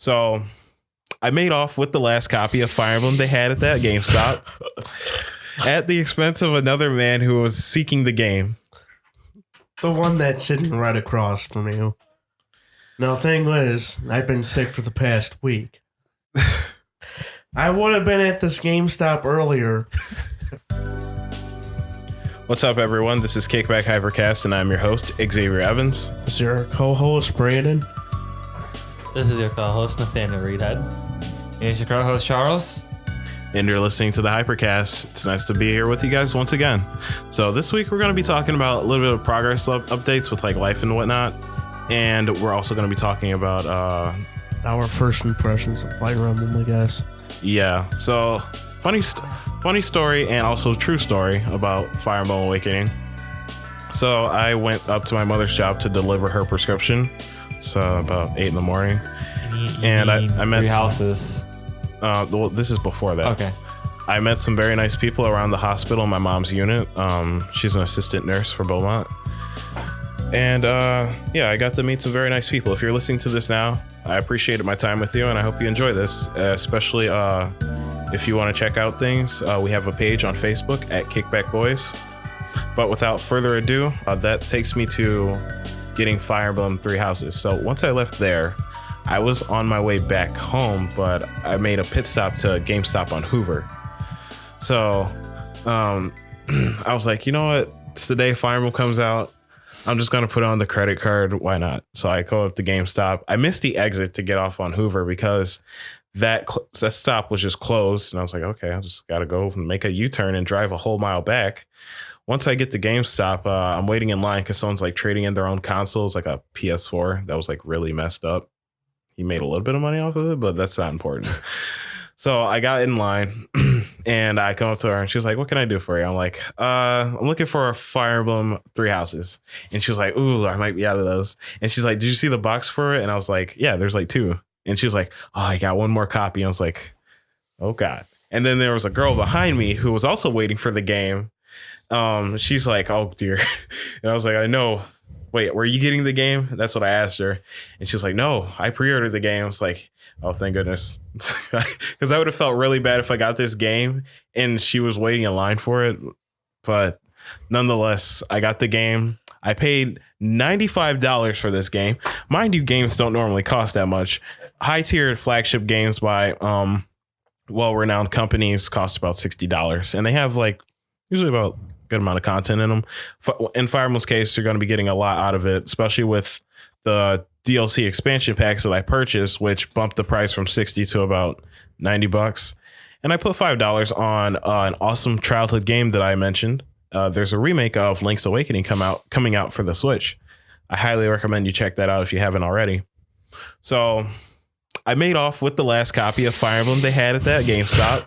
So I made off with the last copy of Fire Emblem they had at that GameStop at the expense of another man who was seeking the game. The one that's sitting right across from you. Now, the thing was, I've been sick for the past week. I would have been at this GameStop earlier. What's up, everyone? This is Kickback Hypercast, and I'm your host, Xavier Evans. This is your co-host, Brandon. This is your co-host, Nathaniel Reedhead. And it's your co-host, Charles. And you're listening to the Hypercast. It's nice to be here with you guys once again. So this week, we're going to be talking about a little bit of progress updates with like life and whatnot. And we're also going to be talking about... our first impressions of Fire Emblem, I guess. Yeah, so funny story and also true story about Fire Emblem Awakening. So I went up to my mother's job to deliver her prescription. So about 8 in the morning. And I met Three Houses. Well, this is before that. Okay. I met some very nice people around the hospital in my mom's unit. She's an assistant nurse for Beaumont. And yeah, I got to meet some very nice people. If you're listening to this now, I appreciated my time with you, and I hope you enjoy this, especially if you want to check out things. We have a page on Facebook at Kickback Boys. But without further ado, that takes me to getting Fire Emblem Three Houses. So once I left there, I was on my way back home, but I made a pit stop to GameStop on Hoover. So I was like, you know what? It's the day Fire Emblem comes out. I'm just going to put on the credit card. Why not? So I go up to GameStop. I missed the exit to get off on Hoover because that stop was just closed. And I was like, okay, I just got to go and make a U-turn and drive a whole mile back. Once I get to GameStop, I'm waiting in line because someone's like trading in their own consoles, like a PS4 that was like really messed up. He made a little bit of money off of it, but that's not important. So I got in line and I come up to her and she was like, what can I do for you? I'm like, I'm looking for a Fire Emblem Three Houses. And she was like, ooh, I might be out of those. And she's like, did you see the box for it? And I was like, yeah, there's like 2. And she was like, oh, I got one more copy. I was like, oh God. And then there was a girl behind me who was also waiting for the game. She's like, oh dear. And I was like, I know. Wait, were you getting the game? That's what I asked her. And she was like, no, I pre-ordered the game. I was like, oh, thank goodness. Because I would have felt really bad if I got this game and she was waiting in line for it. But nonetheless, I got the game. I paid $95 for this game. Mind you, games don't normally cost that much. High-tiered flagship games by well-renowned companies cost about $60. And they have like usually about good amount of content in them. In Fire Emblem's case, you're going to be getting a lot out of it, especially with the DLC expansion packs that I purchased, which bumped the price from 60 to about $90. And I put $5 on an awesome childhood game that I mentioned. There's a remake of Link's Awakening coming out for the Switch. I highly recommend you check that out if you haven't already. So I made off with the last copy of Fire Emblem they had at that GameStop.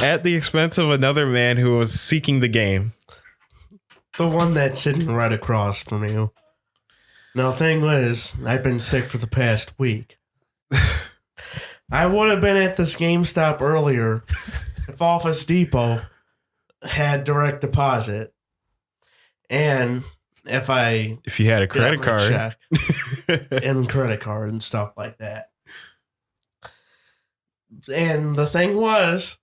At the expense of another man who was seeking the game. The one that's sitting right across from you. Now, the thing was, I've been sick for the past week. I would have been at this GameStop earlier if Office Depot had direct deposit. And if you had a credit card. Check and credit card and stuff like that. And the thing was,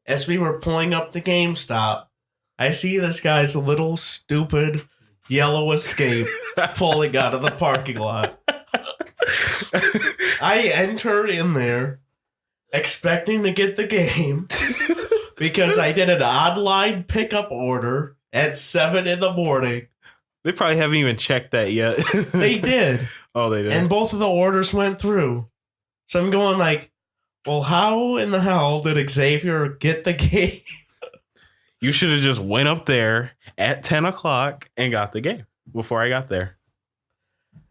as we were pulling up to GameStop, I see this guy's little stupid yellow Escape pulling out of the parking lot. I entered in there expecting to get the game because I did an online pickup order at 7 in the morning. They probably haven't even checked that yet. They did. Oh, they did. And both of the orders went through. So I'm going like, well, how in the hell did Xavier get the game? You should have just went up there at 10 o'clock and got the game before I got there.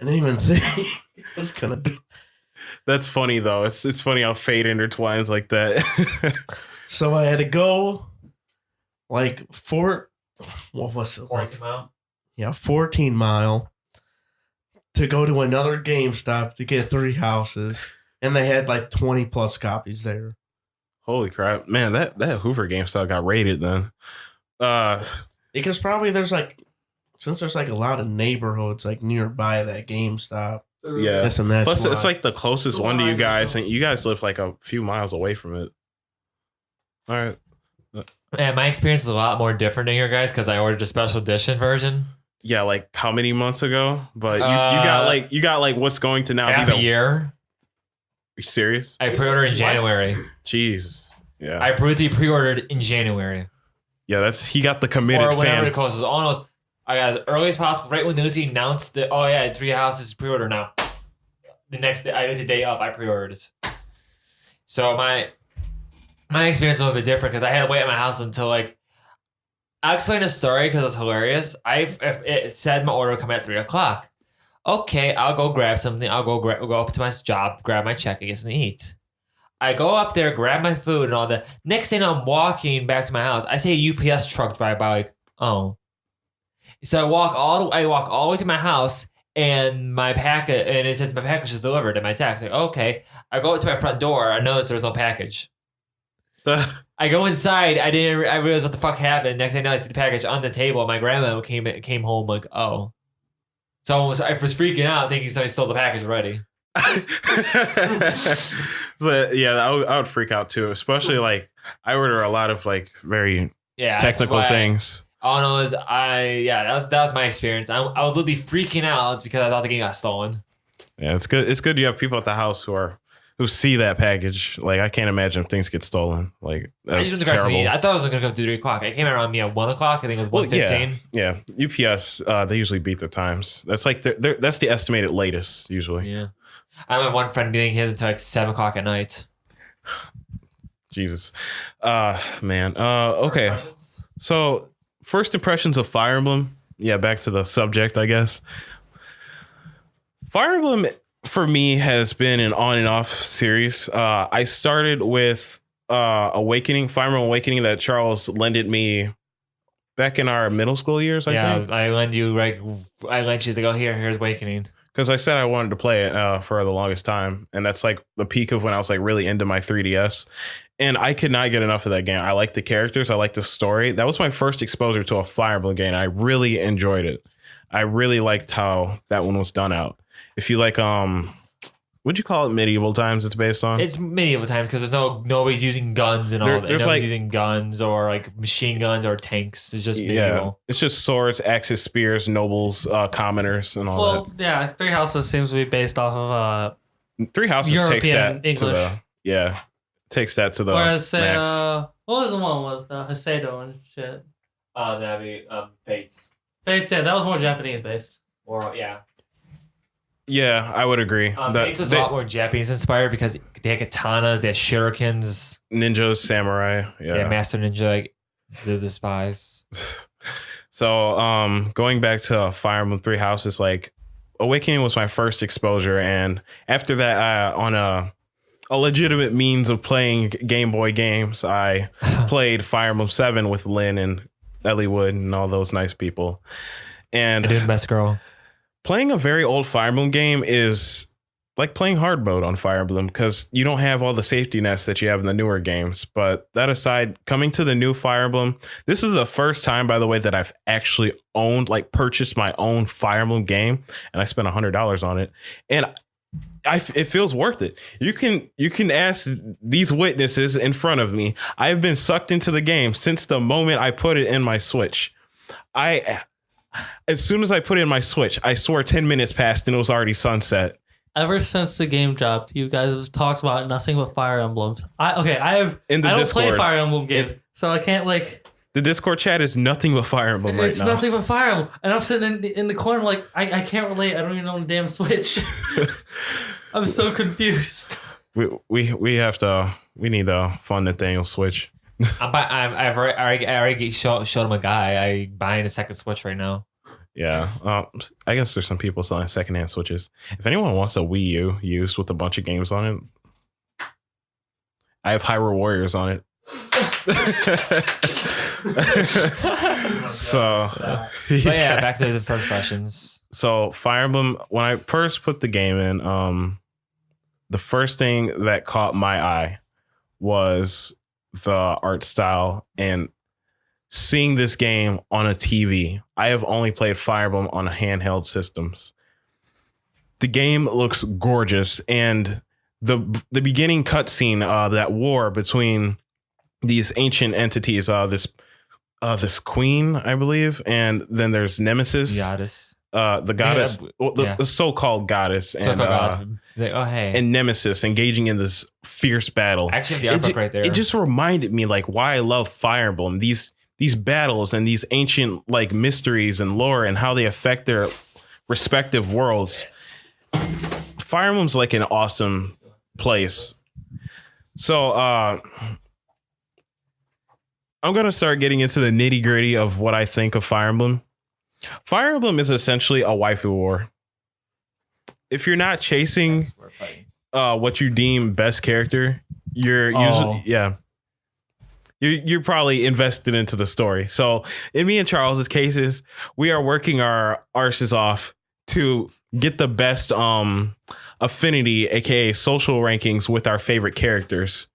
I didn't even think it was going to be. That's funny, though. It's funny how fate intertwines like that. So I had to go like what was it? 14 mile? Yeah, 14 mile to go to another GameStop to get Three Houses. And they had like 20 plus copies there. Holy crap. Man, that Hoover GameStop got raided then. Because probably there's like, since there's like a lot of neighborhoods like nearby that GameStop, Yeah. Yes, and that's Plus, it's why. like the closest one to you guys, and you guys live like a few miles away from it. All right. And my experience is a lot more different than your guys because I ordered a special edition version. Yeah, like how many months ago? But you got like what's going to now Half be a year. Are you serious? I pre-ordered in January. Jeez. Yeah. I pre-ordered in January. Yeah, he got the committed Or whenever fan. it closes. All I know is I got as early as possible. Right when Nudity announced that, Three Houses pre-order now. The next day, I had the day off. I pre-ordered it. So my experience is a little bit different because I had to wait at my house until like. I'll explain the story because it's hilarious. It said my order would come at 3:00. Okay, I'll go grab something. I'll go up to my job, grab my check, and get something to eat. I go up there, grab my food and all that. Next thing I'm walking back to my house, I see a UPS truck drive by. Like, oh. So I walk all the way to my house, and my packet, and it says my package is delivered in my text. Like, okay. I go to my front door. I notice there's no package. I go inside. I realized what the fuck happened. Next thing I know, I see the package on the table. My grandma came home like, oh. So I was freaking out, thinking somebody stole the package already. So, yeah, I would freak out too, especially like I order a lot of like very technical things. All I know is that was my experience. I was literally freaking out because I thought the game got stolen. Yeah, it's good. It's good you have people at the house who see that package. Like, I can't imagine if things get stolen. Like, that's terrible. I thought it was going to go to 3:00. It came around me at 1:00. I think it was 1:15. Yeah. UPS, they usually beat their times. That's like that's the estimated latest usually. Yeah. I remember one friend getting his until like 7:00 at night. Jesus. Man. Okay. So, first impressions of Fire Emblem. Yeah, back to the subject, I guess. Fire Emblem, for me, has been an on and off series. I started with Fire Emblem Awakening that Charles lended me back in our middle school years, I think. Yeah, I lent you like here's Awakening. Because I said I wanted to play it for the longest time. And that's like the peak of when I was like really into my 3DS. And I could not get enough of that game. I like the characters. I like the story. That was my first exposure to a Fire Emblem game. I really enjoyed it. I really liked how that one was done out. If you like, what'd you call it? Medieval times it's based on? It's medieval times because nobody's using guns and all that. Nobody's like, using guns or like machine guns or tanks. It's just medieval. Yeah, it's just swords, axes, spears, nobles, commoners, and all that. Well, yeah, Three Houses seems to be based off of Three Houses European takes that English. Takes that to the Whereas, max. what was the one with Hosedo and shit? That'd be Fates. Fates, yeah, that was more Japanese based. Or yeah. Yeah, I would agree. Fates is a lot more Japanese inspired because they had katanas, they had shurikens, ninjas, samurai. Yeah, master ninja, like they're the spies. So, going back to Fire Emblem Three Houses, like Awakening was my first exposure, and after that, on a legitimate means of playing Game Boy games, I played Fire Emblem 7 with Lynn and Ellie Wood and all those nice people. And Dude, best girl. Playing a very old Fire Emblem game is like playing hard mode on Fire Emblem because you don't have all the safety nets that you have in the newer games. But that aside, coming to the new Fire Emblem, this is the first time, by the way, that I've actually purchased my own Fire Emblem game, and I spent $100 on it. And it feels worth it. You can ask these witnesses in front of me. I have been sucked into the game since the moment I put it in my Switch. As soon as I put it in my Switch, I swear 10 minutes passed and it was already sunset. Ever since the game dropped, you guys have talked about nothing but Fire Emblems. I don't Discord, play Fire Emblem games, so I can't like. The Discord chat is nothing but Fire Emblem right now. It's nothing but Fire Emblem, and I'm sitting in the corner like I can't relate. I don't even own a damn Switch. I'm so confused. We need to fund Nathaniel Switch. I already showed him a guy. I buying a second Switch right now. Yeah, I guess there's some people selling secondhand Switches. If anyone wants a Wii U used with a bunch of games on it, I have Hyrule Warriors on it. So, but yeah, back to the first questions. So Fire Emblem, when I first put the game in, the first thing that caught my eye was the art style and seeing this game on a TV. I have only played Fire Emblem on handheld systems. The game looks gorgeous, and the beginning cutscene, that war between these ancient entities, this queen, I believe, and then there's Nemesis, Goddess. the goddess, the so-called goddess, and Like, oh hey, and Nemesis engaging in this fierce battle. I actually have the art book right there. It just reminded me like why I love Fire Emblem. These battles and these ancient like mysteries and lore and how they affect their respective worlds. Fire Emblem's like an awesome place. So I'm gonna start getting into the nitty gritty of what I think of Fire Emblem. Fire Emblem is essentially a waifu war. If you're not chasing what you deem best character, you're usually you're probably invested into the story. So in me and Charles's cases, we are working our arses off to get the best affinity, aka social rankings with our favorite characters.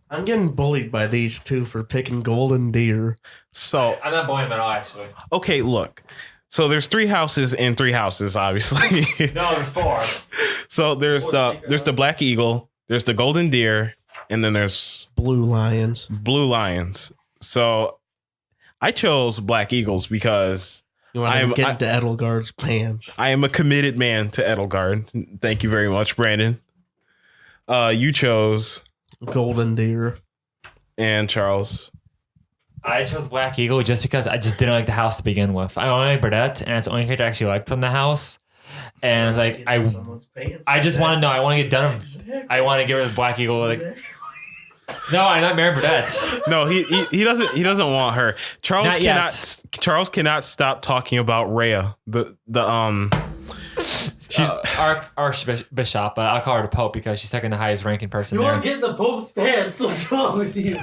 I'm getting bullied by these two for picking Golden Deer. So I'm not bullying them at all, actually. Okay, look. So there's 3 houses in 3 houses, obviously. No, there's 4. So there's the Black Eagle, there's the Golden Deer, and then there's Blue Lions. So I chose Black Eagles because You want to get into Edelgard's pants. I am a committed man to Edelgard. Thank you very much, Brandon. You chose Golden Deer. And Charles. I chose Black Eagle just because I just didn't like the house to begin with. I only like Burdette, and it's the only character I actually liked from the house. And it's like I just want to know. I want to get done. I want to get rid of Black Eagle. Like, no, I'm not marrying Burdette. No, he doesn't want her. Charles cannot stop talking about Rhea. She's Archbishop, but I'll call her the Pope because she's second the highest ranking person. You're getting the Pope's pants. What's wrong with you?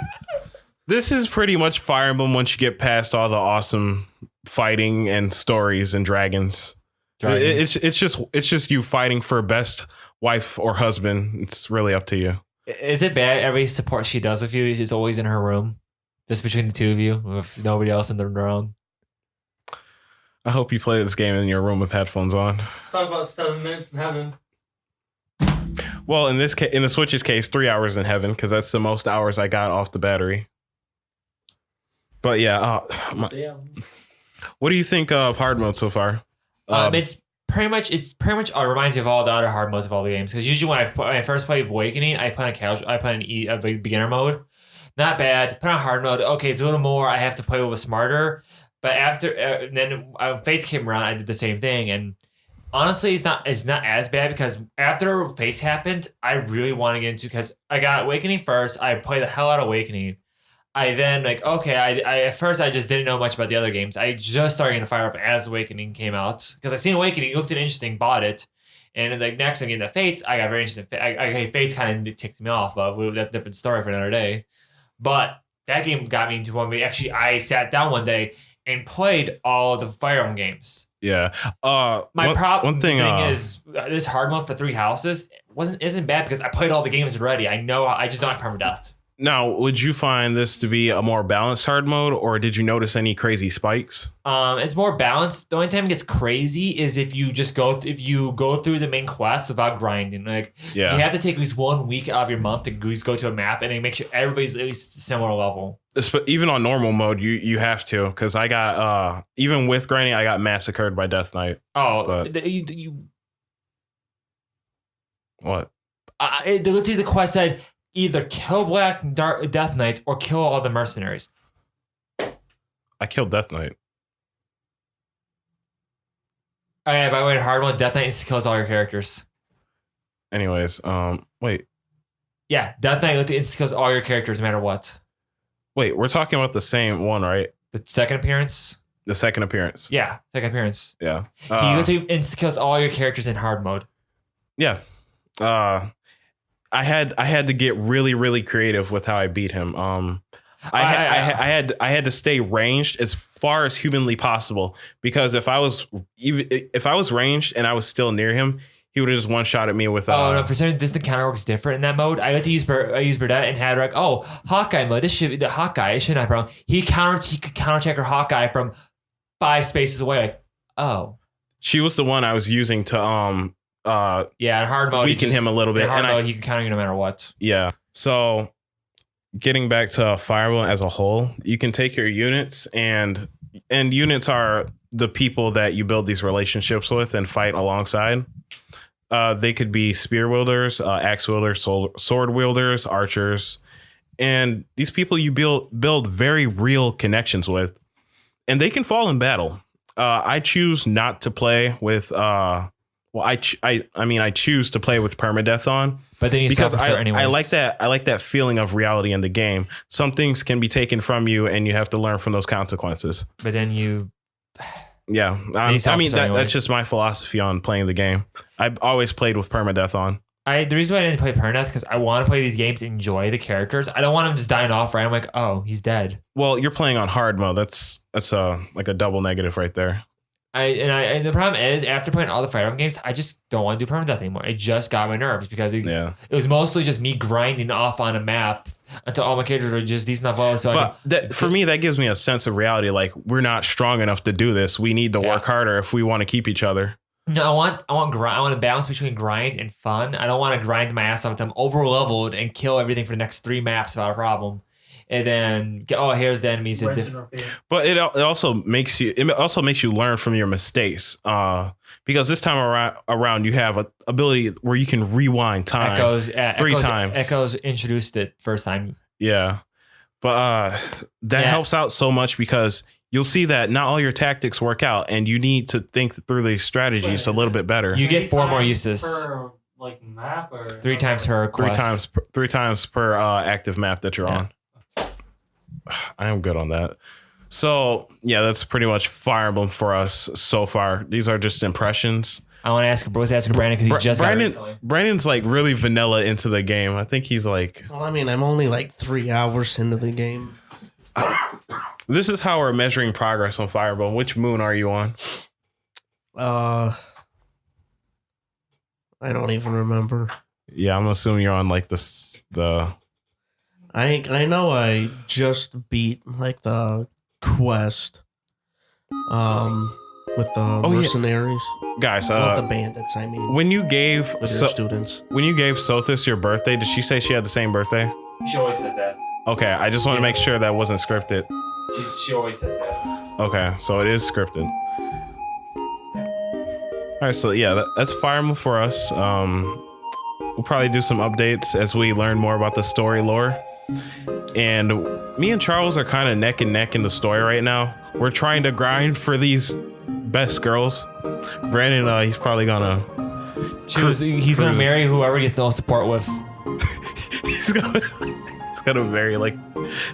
This is pretty much Fire Emblem once you get past all the awesome fighting and stories and dragons. It's just you fighting for best wife or husband. It's really up to you. Is it bad? Every support she does with you is always in her room, just between the two of you, with nobody else in the room. I hope you play this game in your room with headphones on. Talk about 7 minutes in heaven. Well, in the Switch's case, 3 hours in heaven because that's the most hours I got off the battery. But yeah, what do you think of hard mode so far? It's pretty much reminds me of all the other hard modes of all the games. Because usually when I first play Awakening, I play a beginner mode. Not bad. Put on hard mode. Okay, it's a little more. I have to play a little smarter. But after then Fates came around, I did the same thing. And honestly, it's not as bad because after Fates happened, I really want to get into because I got Awakening first. I played the hell out of Awakening. I then I at first I just didn't know much about the other games. I just started getting Fire Up as Awakening came out because I seen Awakening, looked at it interesting, bought it, and it's like next I'm getting the Fates. I got very interested. Fates kind of ticked me off, but that's a different story for another day. But that game got me into one. Actually, I sat down one day and played all the Fire Emblem games. Yeah. One thing is this hard mode for 3 houses isn't bad because I played all the games already. I know I just don't like permadeath. Now, would you find this to be a more balanced hard mode, or did you notice any crazy spikes? It's more balanced. The only time it gets crazy is if you go through the main quest without grinding. You have to take at least 1 week out of your month to at least go to a map and then make sure everybody's at least similar level. Even on normal mode, you have to, because I got even with grinding, I got massacred by Death Knight. Oh, what? Literally, the quest said either kill Death Knight or kill all the mercenaries. I killed Death Knight. Oh yeah, by the way, hard mode, Death Knight kills all your characters. Anyways, wait. Yeah, Death Knight insta kills all your characters no matter what. Wait, we're talking about the same one, right? The second appearance? The second appearance. Yeah, second appearance. Yeah. He literally insta kills all your characters in hard mode. Yeah. I had to get really, really creative with how I beat him. I had to stay ranged as far as humanly possible, because if I was ranged and I was still near him, he would have just one shot at me with. No, for certain distant counter works different in that mode. I like to use Burdette and had like, Hawkeye mode. This should be the Hawkeye. It shouldn't have a problem. He could counter check her Hawkeye from 5 spaces away. Like, She was the one I was using to Yeah, in hard mode, weaken him a little bit. In hard And mode, he can counter you no matter what. yeah. So getting back to Fire Emblem as a whole, you can take your units and units are the people that you build these relationships with and fight alongside. They could be spear wielders, axe wielders, sword wielders, archers, and these people you build very real connections with, and they can fall in battle. I choose not to play with. I choose to play with permadeath on, But then you because suffer anyways. I like that feeling of reality in the game. Some things can be taken from you, and you have to learn from those consequences. But then you. Yeah, that's just my philosophy on playing the game. I've always played with permadeath on. The reason why I didn't play permadeath because I want to play these games, enjoy the characters. I don't want them just dying off. Right? I'm like, oh, he's dead. Well, you're playing on hard mode. That's like a double negative right there. And the problem is after playing all the Fire Emblem games, I just don't want to do permadeath anymore. It just got my nerves because it was mostly just me grinding off on a map until all my characters are just decent enough level. So for me, that gives me a sense of reality. Like, we're not strong enough to do this. We need to work harder if we want to keep each other. No, I want a balance between grind and fun. I don't want to grind my ass off until I'm over leveled and kill everything for the next 3 maps without a problem. And then here's the enemies. But it also makes you learn from your mistakes. Because this time around you have an ability where you can rewind time three times. Echoes introduced it first time. Yeah, but that helps out so much because you'll see that not all your tactics work out, and you need to think through these strategies a little bit better. You get 4 more uses. Per, like, map or 3 times per quest. 3 times per active map that you're on. I am good on that. So yeah, that's pretty much Fire Emblem for us so far. These are just impressions. I want to ask Brandon because he just got it recently. Brandon's like really vanilla into the game. I think he's like. Well, I mean, I'm only like 3 hours into the game. This is how we're measuring progress on Fire Emblem. Which moon are you on? I don't even remember. Yeah, I'm assuming you're on like the. I know I just beat like the quest with the mercenaries. Guys, not the bandits, I mean. When you gave students. When you gave Sothis your birthday, did she say she had the same birthday? She always says that. Okay, I just want to make sure that wasn't scripted. She always says that. Okay, so it is scripted. All right, so yeah, that's Fire Emblem for us. We'll probably do some updates as we learn more about the story lore. And me and Charles are kind of neck and neck in the story right now. We're trying to grind for these best girls. Brandon, he's probably gonna. He's gonna marry whoever gets no support with. he's gonna marry like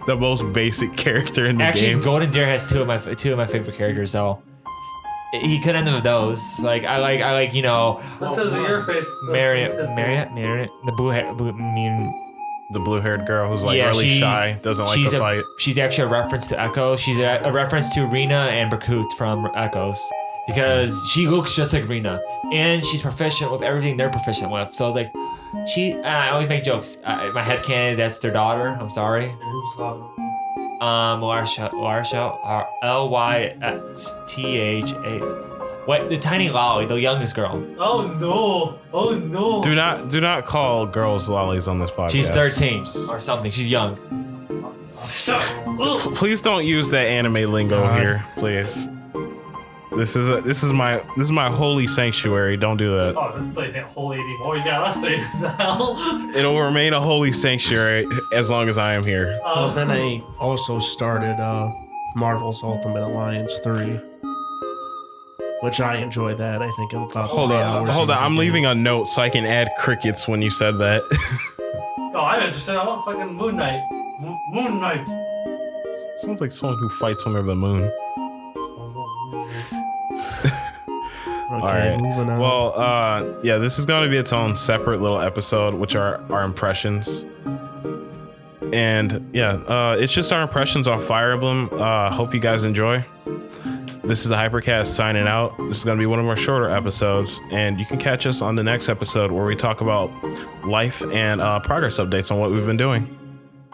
the most basic character in the game. Actually, Golden Deer has two of my favorite characters, though. He could end up with those. Like I like you know. This is your favorite. Marriott, the blue-haired girl who's like really shy, doesn't like to fight. She's actually a reference to Echo. She's a reference to Rena and Berkut from Echoes because she looks just like Rena and she's proficient with everything they're proficient with. So I was like, I always make jokes. My headcanon is that's their daughter. I'm sorry. And whose father? Larsha, Lystha. What, the tiny Lolly, the youngest girl. Oh no. Do not call girls lollies on this podcast. She's 13 or something. She's young. Please don't use that anime lingo here, please. This is my holy sanctuary. Don't do that. Oh, this place ain't holy anymore. You got us to the hell. It'll remain a holy sanctuary as long as I am here. Well, then I also started Marvel's Ultimate Alliance 3. Which I enjoy that. I think I'm about 3 hours. Hold on. I'm leaving a note so I can add crickets when you said that. No, I'm interested. I want fucking Moon Knight. Moon Knight. Sounds like someone who fights under the moon. Okay, all right. Moving on. Well, yeah, this is going to be its own separate little episode, which are our impressions. And yeah, it's just our impressions on Fire Emblem. Hope you guys enjoy. This is a Hypercast signing out. This is going to be one of our shorter episodes, and you can catch us on the next episode where we talk about life and progress updates on what we've been doing.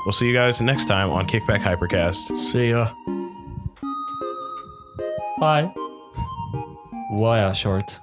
We'll see you guys next time on Kickback Hypercast. See ya. Bye. Well, yeah, short.